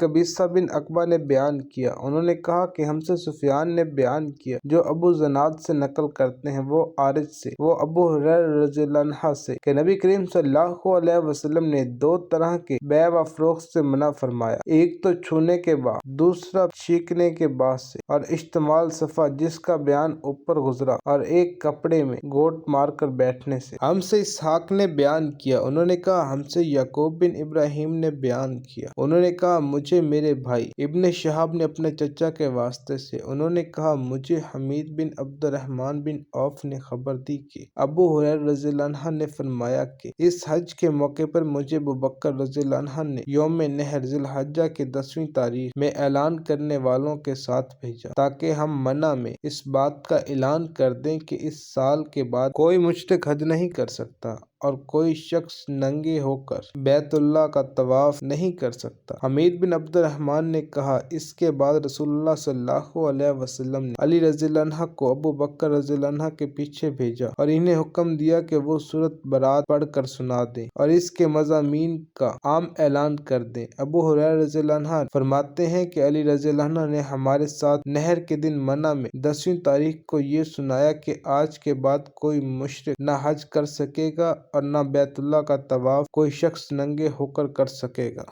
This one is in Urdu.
قبیصہ بن عقبہ نے بیان کیا، انہوں نے کہا کہ ہم سے سفیان نے بیان کیا جو ابو زناد سے نقل کرتے ہیں، وہ عارج سے، وہ ابو ہریرہ رضی اللہ عنہ سے کہ نبی کریم صلی اللہ علیہ وسلم نے دو طرح کے بیع و فروخت سے منع فرمایا، ایک تو چھونے کے بعد، دوسرا چھینکنے کے بعد سے، اور اشتمال صفحہ جس کا بیان اوپر گزرا، اور ایک کپڑے میں گوٹ مار کر بیٹھنے سے۔ ہم سے اسحاق نے بیان کیا، انہوں نے کہا ہم سے یعقوب بن ابراہیم نے بیان کیا، انہوں نے کہا مجھے میرے بھائی ابن شہاب نے اپنے چچا کے واسطے سے، انہوں نے کہا مجھے حمید بن عبد الرحمن بن عوف نے خبر دی کہ ابو ہریرہ رضی اللہ عنہ نے فرمایا کہ اس حج کے موقع پر مجھے ابوبکر رضی اللہ عنہ نے یوم نحر ذی الحجہ کی 10ویں تاریخ میں اعلان کرنے والوں کے ساتھ بھیجا تاکہ ہم منع میں اس بات کا اعلان کر دیں کہ اس سال کے بعد کوئی مشرک حج نہیں کر سکتا اور کوئی شخص ننگے ہو کر بیت اللہ کا طواف نہیں کر سکتا۔ حمید بن عبد الرحمن نے کہا اس کے بعد رسول اللہ صلی اللہ علیہ وسلم نے علی رضی اللہ عنہ کو ابو بکر رضی اللہ عنہ کے پیچھے بھیجا اور انہیں حکم دیا کہ وہ سورۃ برات پڑھ کر سنا دیں اور اس کے مضامین کا عام اعلان کر دیں۔ ابو ہریرہ رضی اللہ عنہ فرماتے ہیں کہ علی رضی اللہ عنہ نے ہمارے ساتھ نحر کے دن منع میں 10ویں تاریخ کو یہ سنایا کہ آج کے بعد کوئی مشرک نہ حج کر سکے گا اور نہ بیت اللہ کا طواف کوئی شخص ننگے ہو کر سکے گا۔